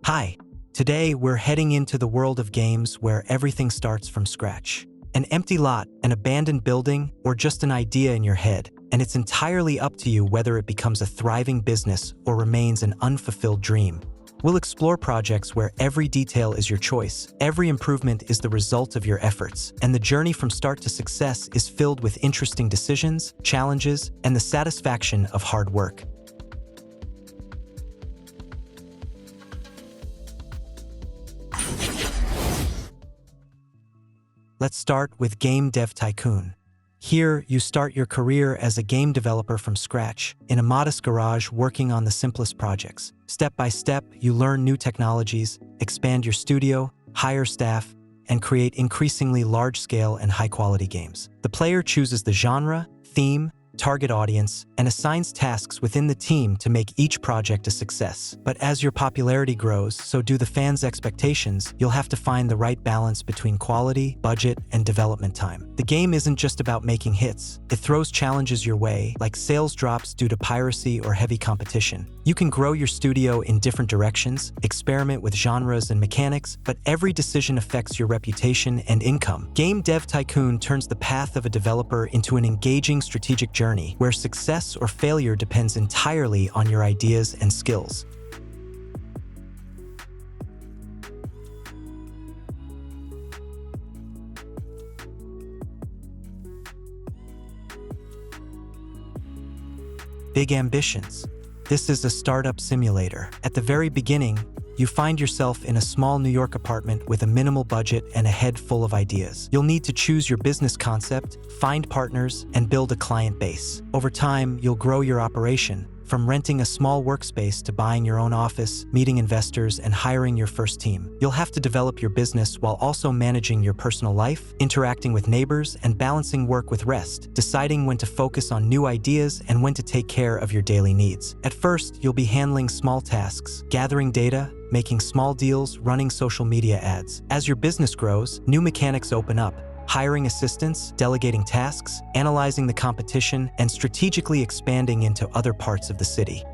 Hi, today we're heading into the world of games where everything starts from scratch. An empty lot, an abandoned building, or just an idea in your head, and it's entirely up to you whether it becomes a thriving business or remains an unfulfilled dream. We'll explore projects where every detail is your choice, every improvement is the result of your efforts, and the journey from start to success is filled with interesting decisions, challenges, and the satisfaction of hard work. Let's start with Game Dev Tycoon. Here, you start your career as a game developer from scratch, in a modest garage working on the simplest projects. Step by step, you learn new technologies, expand your studio, hire staff, and create increasingly large-scale and high-quality games. The player chooses the genre, theme, target audience, and assigns tasks within the team to make each project a success. But as your popularity grows, so do the fans' expectations. You'll have to find the right balance between quality, budget, and development time. The game isn't just about making hits. It throws challenges your way, like sales drops due to piracy or heavy competition. You can grow your studio in different directions, experiment with genres and mechanics, but every decision affects your reputation and income. Game Dev Tycoon turns the path of a developer into an engaging strategic journey, where success or failure depends entirely on your ideas and skills. Big ambitions. This is a startup simulator. At the very beginning, you find yourself in a small New York apartment with a minimal budget and a head full of ideas. You'll need to choose your business concept, find partners, and build a client base. Over time, you'll grow your operation, from renting a small workspace to buying your own office, meeting investors, and hiring your first team. You'll have to develop your business while also managing your personal life, interacting with neighbors, and balancing work with rest, deciding when to focus on new ideas and when to take care of your daily needs. At first, you'll be handling small tasks, gathering data, making small deals, running social media ads. As your business grows, new mechanics open up. Hiring assistants, delegating tasks, analyzing the competition, and strategically expanding into other parts of the city.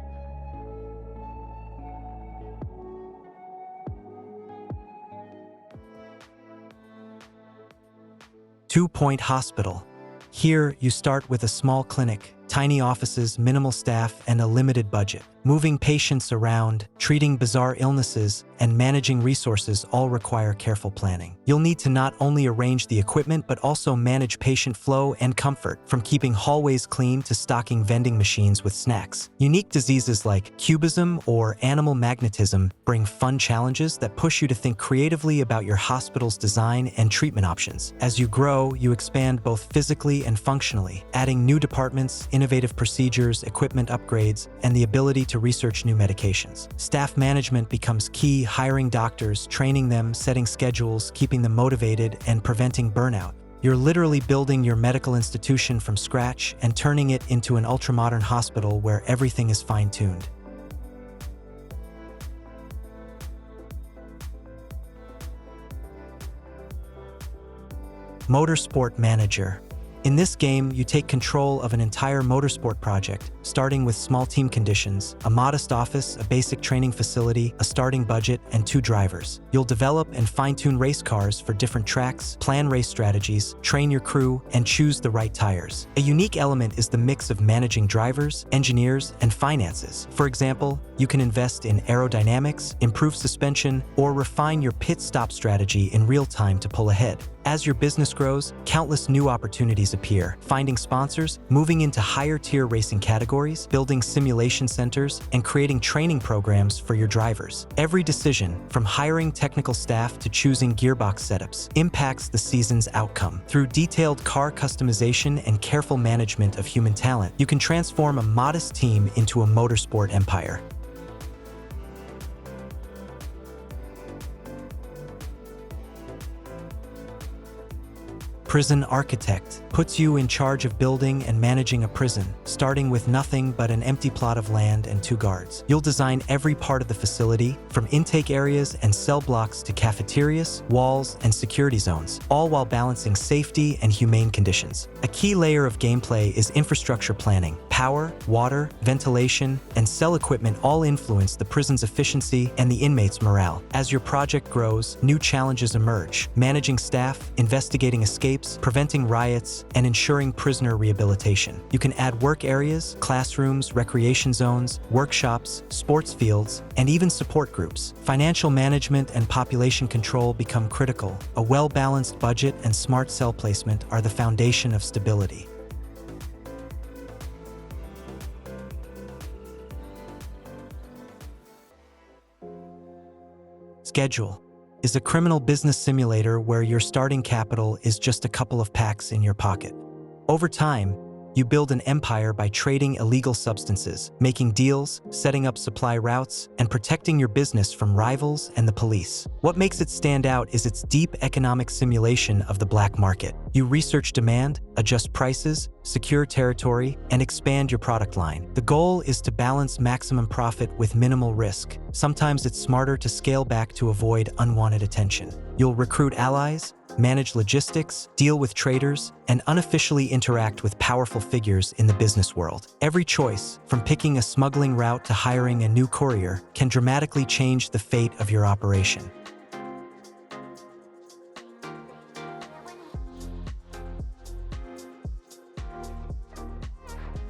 Two-Point Hospital. Here, you start with a small clinic, tiny offices, minimal staff, and a limited budget. Moving patients around, treating bizarre illnesses, and managing resources all require careful planning. You'll need to not only arrange the equipment but also manage patient flow and comfort, from keeping hallways clean to stocking vending machines with snacks. Unique diseases like cubism or animal magnetism bring fun challenges that push you to think creatively about your hospital's design and treatment options. As you grow, you expand both physically and functionally, adding new departments, innovative procedures, equipment upgrades, and the ability to research new medications. Staff management becomes key, hiring doctors, training them, setting schedules, keeping them motivated, and preventing burnout. You're literally building your medical institution from scratch and turning it into an ultramodern hospital where everything is fine-tuned. Motorsport Manager. In this game, you take control of an entire motorsport project, starting with small team conditions, a modest office, a basic training facility, a starting budget, and 2 drivers. You'll develop and fine-tune race cars for different tracks, plan race strategies, train your crew, and choose the right tires. A unique element is the mix of managing drivers, engineers, and finances. For example, you can invest in aerodynamics, improve suspension, or refine your pit stop strategy in real time to pull ahead. As your business grows, countless new opportunities appear, finding sponsors, moving into higher-tier racing categories, building simulation centers, and creating training programs for your drivers. Every decision, from hiring technical staff to choosing gearbox setups, impacts the season's outcome. Through detailed car customization and careful management of human talent, you can transform a modest team into a motorsport empire. Prison Architect puts you in charge of building and managing a prison, starting with nothing but an empty plot of land and 2 guards. You'll design every part of the facility, from intake areas and cell blocks to cafeterias, walls, and security zones, all while balancing safety and humane conditions. A key layer of gameplay is infrastructure planning. Power, water, ventilation, and cell equipment all influence the prison's efficiency and the inmates' morale. As your project grows, new challenges emerge: managing staff, investigating escapes, preventing riots, and ensuring prisoner rehabilitation. You can add work areas, classrooms, recreation zones, workshops, sports fields, and even support groups. Financial management and population control become critical. A well-balanced budget and smart cell placement are the foundation of stability. Schedule is a criminal business simulator where your starting capital is just a couple of packs in your pocket. Over time, you build an empire by trading illegal substances, making deals, setting up supply routes, and protecting your business from rivals and the police. What makes it stand out is its deep economic simulation of the black market. You research demand, adjust prices, secure territory, and expand your product line. The goal is to balance maximum profit with minimal risk. Sometimes it's smarter to scale back to avoid unwanted attention. You'll recruit allies, manage logistics, deal with traders, and unofficially interact with powerful figures in the business world. Every choice, from picking a smuggling route to hiring a new courier, can dramatically change the fate of your operation.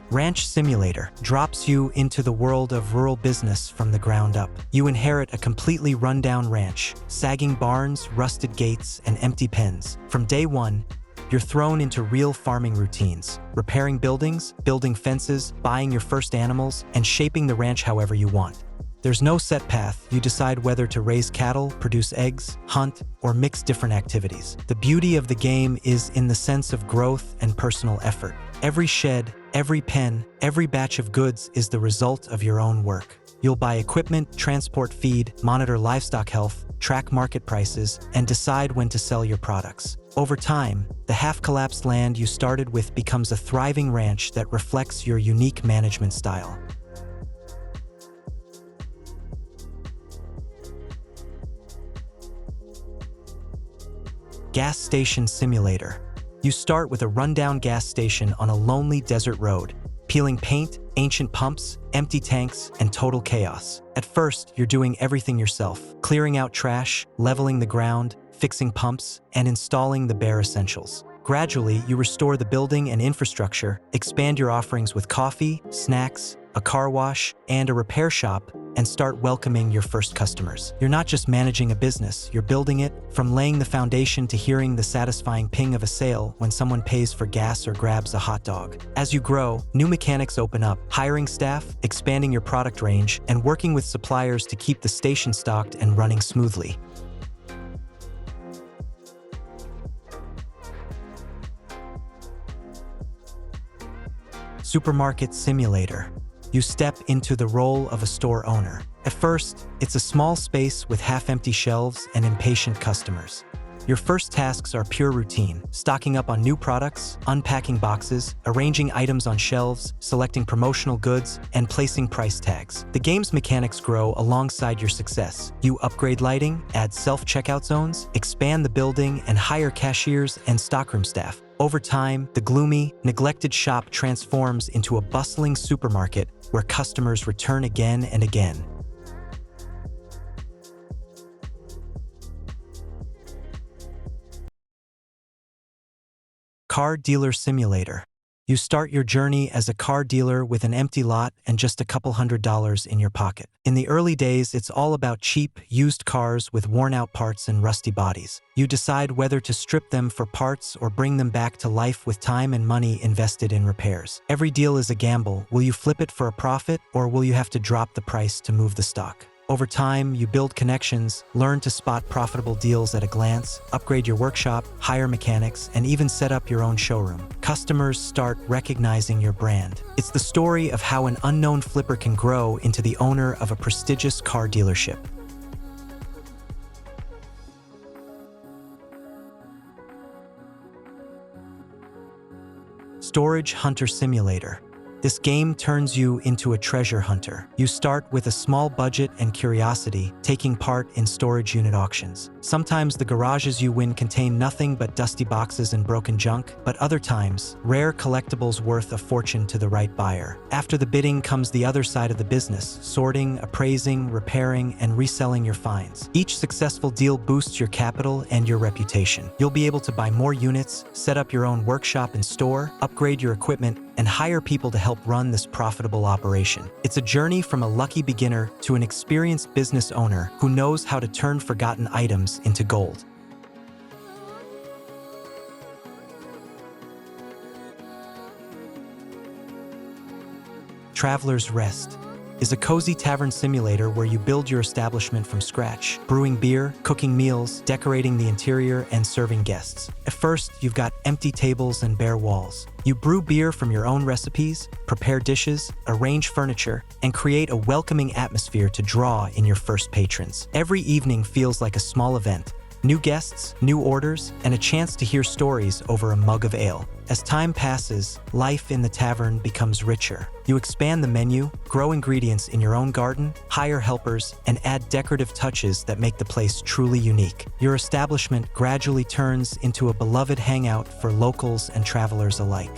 Ranch Simulator drops you into the world of rural business from the ground up. You inherit a completely run-down ranch, sagging barns, rusted gates, and empty pens. From day one, you're thrown into real farming routines, repairing buildings, building fences, buying your first animals, and shaping the ranch however you want. There's no set path. You decide whether to raise cattle, produce eggs, hunt, or mix different activities. The beauty of the game is in the sense of growth and personal effort. Every shed, every pen, every batch of goods is the result of your own work. You'll buy equipment, transport feed, monitor livestock health, track market prices, and decide when to sell your products. Over time, the half-collapsed land you started with becomes a thriving ranch that reflects your unique management style. Gas Station Simulator. You start with a rundown gas station on a lonely desert road, peeling paint, ancient pumps, empty tanks, and total chaos. At first, you're doing everything yourself, clearing out trash, leveling the ground, fixing pumps, and installing the bare essentials. Gradually, you restore the building and infrastructure, expand your offerings with coffee, snacks, a car wash, and a repair shop, and start welcoming your first customers. You're not just managing a business, you're building it, from laying the foundation to hearing the satisfying ping of a sale when someone pays for gas or grabs a hot dog. As you grow, new mechanics open up, hiring staff, expanding your product range, and working with suppliers to keep the station stocked and running smoothly. Supermarket Simulator. You step into the role of a store owner. At first, it's a small space with half-empty shelves and impatient customers. Your first tasks are pure routine, stocking up on new products, unpacking boxes, arranging items on shelves, selecting promotional goods, and placing price tags. The game's mechanics grow alongside your success. You upgrade lighting, add self-checkout zones, expand the building, and hire cashiers and stockroom staff. Over time, the gloomy, neglected shop transforms into a bustling supermarket where customers return again and again. Car Dealer Simulator. You start your journey as a car dealer with an empty lot and just a couple $100s in your pocket. In the early days, it's all about cheap, used cars with worn-out parts and rusty bodies. You decide whether to strip them for parts or bring them back to life with time and money invested in repairs. Every deal is a gamble. Will you flip it for a profit, or will you have to drop the price to move the stock? Over time, you build connections, learn to spot profitable deals at a glance, upgrade your workshop, hire mechanics, and even set up your own showroom. Customers start recognizing your brand. It's the story of how an unknown flipper can grow into the owner of a prestigious car dealership. Storage Hunter Simulator. This game turns you into a treasure hunter. You start with a small budget and curiosity, taking part in storage unit auctions. Sometimes the garages you win contain nothing but dusty boxes and broken junk, but other times, rare collectibles worth a fortune to the right buyer. After the bidding comes the other side of the business, sorting, appraising, repairing, and reselling your finds. Each successful deal boosts your capital and your reputation. You'll be able to buy more units, set up your own workshop and store, upgrade your equipment, and hire people to help run this profitable operation. It's a journey from a lucky beginner to an experienced business owner who knows how to turn forgotten items into gold. Traveler's Rest is a cozy tavern simulator where you build your establishment from scratch, brewing beer, cooking meals, decorating the interior, and serving guests. At first, you've got empty tables and bare walls. You brew beer from your own recipes, prepare dishes, arrange furniture, and create a welcoming atmosphere to draw in your first patrons. Every evening feels like a small event. New guests, new orders, and a chance to hear stories over a mug of ale. As time passes, life in the tavern becomes richer. You expand the menu, grow ingredients in your own garden, hire helpers, and add decorative touches that make the place truly unique. Your establishment gradually turns into a beloved hangout for locals and travelers alike.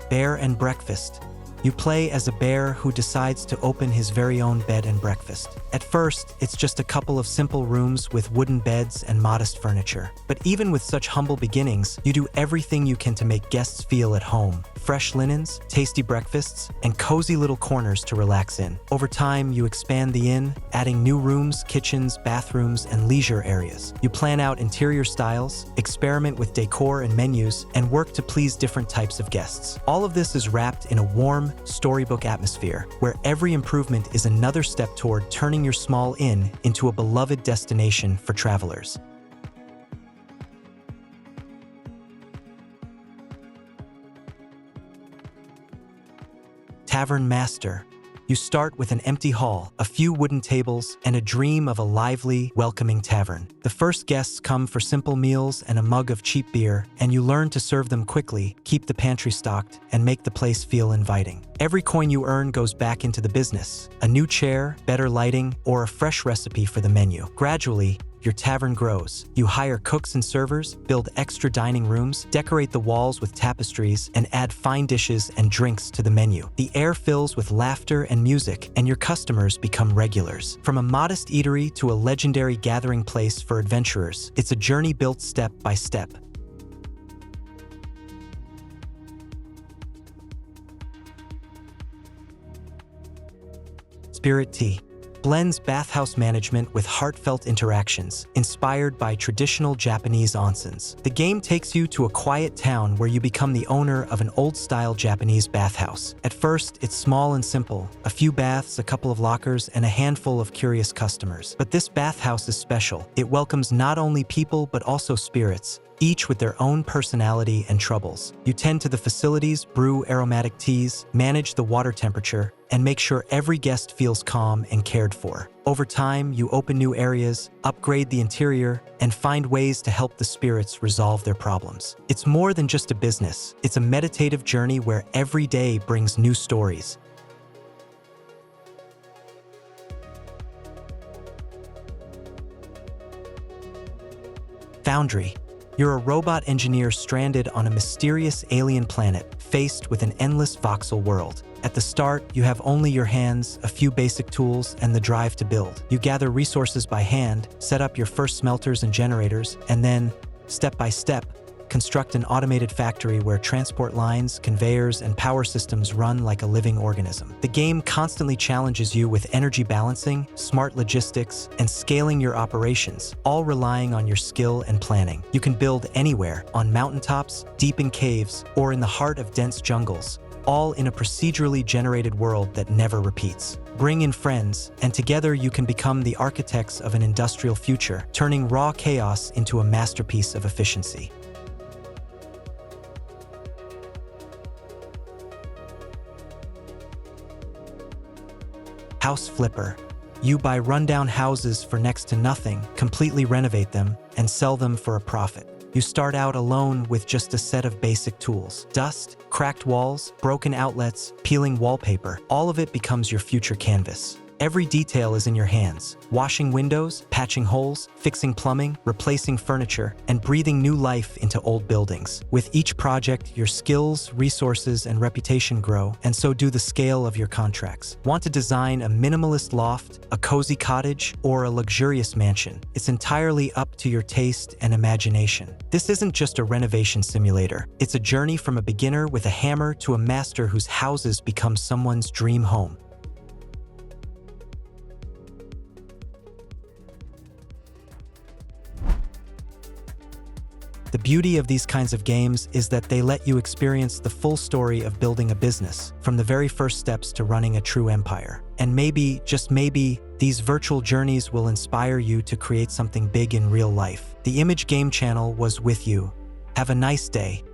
Bear and Breakfast. You play as a bear who decides to open his very own bed and breakfast. At first, it's just a couple of simple rooms with wooden beds and modest furniture. But even with such humble beginnings, you do everything you can to make guests feel at home. Fresh linens, tasty breakfasts, and cozy little corners to relax in. Over time, you expand the inn, adding new rooms, kitchens, bathrooms, and leisure areas. You plan out interior styles, experiment with decor and menus, and work to please different types of guests. All of this is wrapped in a warm, storybook atmosphere, where every improvement is another step toward turning your small inn into a beloved destination for travelers. Tavern Master. You start with an empty hall, a few wooden tables, and a dream of a lively, welcoming tavern. The first guests come for simple meals and a mug of cheap beer, and you learn to serve them quickly, keep the pantry stocked, and make the place feel inviting. Every coin you earn goes back into the business. A new chair, better lighting, or a fresh recipe for the menu. Gradually, your tavern grows. You hire cooks and servers, build extra dining rooms, decorate the walls with tapestries, and add fine dishes and drinks to the menu. The air fills with laughter and music, and your customers become regulars. From a modest eatery to a legendary gathering place for adventurers, it's a journey built step by step. Spirittea blends bathhouse management with heartfelt interactions, inspired by traditional Japanese onsens. The game takes you to a quiet town where you become the owner of an old-style Japanese bathhouse. At first, it's small and simple, a few baths, a couple of lockers, and a handful of curious customers. But this bathhouse is special. It welcomes not only people but also spirits, each with their own personality and troubles. You tend to the facilities, brew aromatic teas, manage the water temperature, and make sure every guest feels calm and cared for. Over time, you open new areas, upgrade the interior, and find ways to help the spirits resolve their problems. It's more than just a business. It's a meditative journey where every day brings new stories. Foundry. You're a robot engineer stranded on a mysterious alien planet, faced with an endless voxel world. At the start, you have only your hands, a few basic tools, and the drive to build. You gather resources by hand, set up your first smelters and generators, and then, step by step, construct an automated factory where transport lines, conveyors, and power systems run like a living organism. The game constantly challenges you with energy balancing, smart logistics, and scaling your operations, all relying on your skill and planning. You can build anywhere, on mountaintops, deep in caves, or in the heart of dense jungles, all in a procedurally generated world that never repeats. Bring in friends, and together you can become the architects of an industrial future, turning raw chaos into a masterpiece of efficiency. House Flipper. You buy rundown houses for next to nothing, completely renovate them, and sell them for a profit. You start out alone with just a set of basic tools. Dust, cracked walls, broken outlets, peeling wallpaper, all of it becomes your future canvas. Every detail is in your hands. Washing windows, patching holes, fixing plumbing, replacing furniture, and breathing new life into old buildings. With each project, your skills, resources, and reputation grow, and so do the scale of your contracts. Want to design a minimalist loft, a cozy cottage, or a luxurious mansion? It's entirely up to your taste and imagination. This isn't just a renovation simulator. It's a journey from a beginner with a hammer to a master whose houses become someone's dream home. The beauty of these kinds of games is that they let you experience the full story of building a business, from the very first steps to running a true empire. And maybe, just maybe, these virtual journeys will inspire you to create something big in real life. The Image Game Channel was with you. Have a nice day.